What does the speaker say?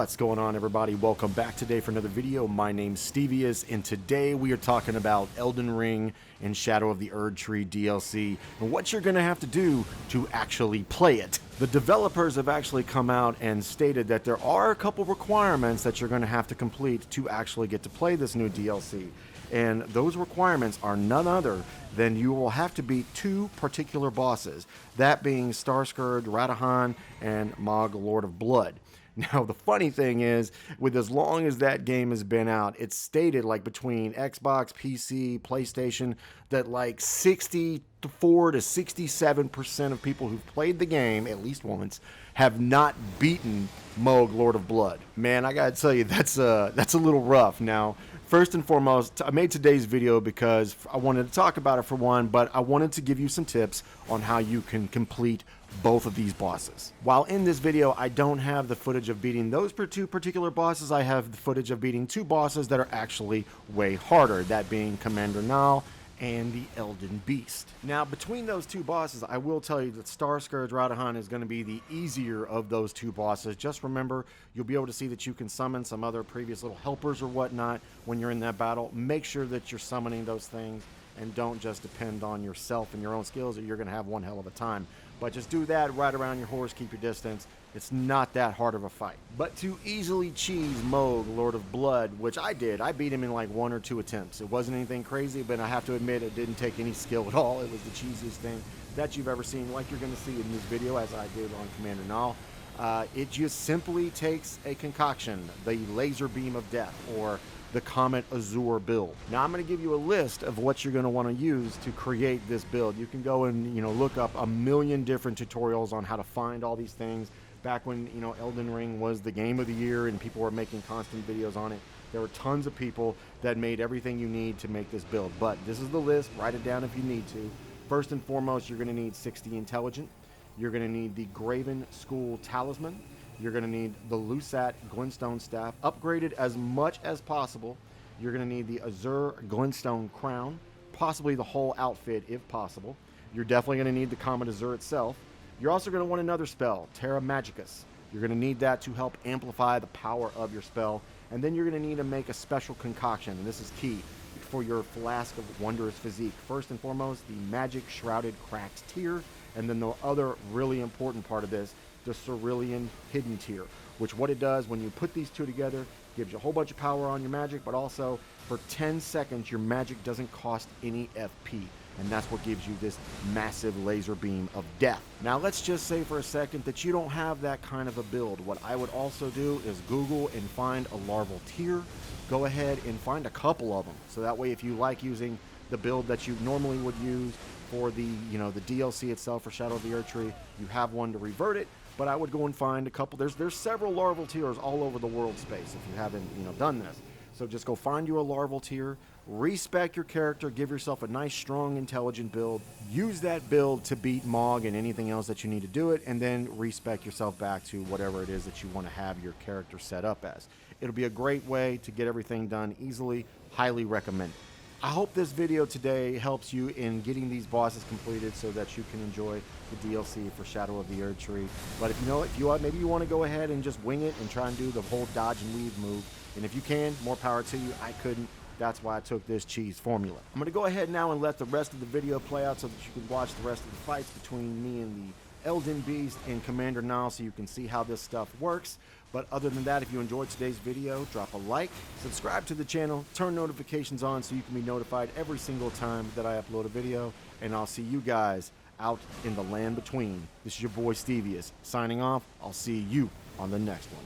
What's going on, everybody? Welcome back today for another video. My name's Stevius, and today we are talking about Eldenring and Shadow of the Erdtree DLC and what you're going to have to do to actually play it. The developers have actually come out and stated that there are a couple requirements that you're going to have to complete to actually get to play this new DLC. And those requirements are none other than you will have to beat two particular bosses, that being Starscourge Radahan and Mohg, Lord of Blood. Now, the funny thing is, with as long as that game has been out, it's stated like between Xbox, PC, PlayStation, that like 64 to 67% of people who've played the game at least once have not beaten Mohg, Lord of Blood. Man, I gotta tell you, that's a little rough. Now, first and foremost, I made today's video because I wanted to talk about it for one, but I wanted to give you some tips on how you can complete both of these bosses. While in this video, I don't have the footage of beating those two particular bosses, I have the footage of beating two bosses that are actually way harder, that being Commander Nal and the Elden Beast. Now, between those two bosses, I will tell you that Starscourge Radahan is going to be the easier of those two bosses. Just remember, you'll be able to see that you can summon some other previous little helpers or whatnot when you're in that battle. Make sure that you're summoning those things and don't just depend on yourself and your own skills, or you're going to have one hell of a time. But just do that, ride around your horse, keep your distance. It's not that hard of a fight. But to easily cheese Mohg, Lord of Blood, which I did, I beat him in like 1 or 2 attempts. It wasn't anything crazy, but I have to admit it didn't take any skill at all. It was the cheesiest thing that you've ever seen, like you're going to see in this video, as I did on Commander Nal. It just simply takes a concoction, the laser beam of death, or the Comet Azure build. Now, I'm going to give you a list of what you're going to want to use to create this build. You can go and look up a million different tutorials on how to find all these things. Back when Eldenring was the game of the year and people were making constant videos on it, there were tons of people that made everything you need to make this build. But this is the list. Write it down if you need to. First and foremost, you're going to need 60 Intelligent. You're going to need the Graven School Talisman. You're going to need the Lusat Glintstone Staff, upgraded as much as possible. You're going to need the Azure Glintstone Crown, possibly the whole outfit if possible. You're definitely going to need the Comet Azure itself. You're also going to want another spell, Terra Magicus. You're going to need that to help amplify the power of your spell. And then you're going to need to make a special concoction, and this is key for your Flask of Wondrous Physique. First and foremost, the Magic Shrouded Cracks tier, and then the other really important part of this, the Cerulean Hidden tier, which what it does when you put these two together, gives you a whole bunch of power on your magic, but also for 10 seconds your magic doesn't cost any FP, and that's what gives you this massive laser beam of death. Now let's just say for a second that you don't have that kind of a build. What I would also do is Google and find a larval tier. Go ahead and find a couple of them, so that way if you like using the build that you normally would use for the the DLC itself for Shadow of the Erdtree, you have one to revert it. But I would go and find a couple. There's several larval tiers all over the world space if you haven't done this. So just go find you a larval tier, respec your character, give yourself a nice, strong, intelligent build. Use that build to beat Mohg and anything else that you need to do it, and then respec yourself back to whatever it is that you want to have your character set up as. It'll be a great way to get everything done easily. Highly recommend it. I hope this video today helps you in getting these bosses completed so that you can enjoy the DLC for Shadow of the Erdtree. But maybe you want to go ahead and just wing it and try and do the whole dodge and weave move. And if you can, more power to you. I couldn't. That's why I took this cheese formula. I'm going to go ahead now and let the rest of the video play out so that you can watch the rest of the fights between me and the Elden Beast and Commander Nal so you can see how this stuff works. But other than that, if you enjoyed today's video, drop a like, subscribe to the channel, turn notifications on so you can be notified every single time that I upload a video, and I'll see you guys out in the land between. This is your boy Stevius signing off. I'll see you on the next one.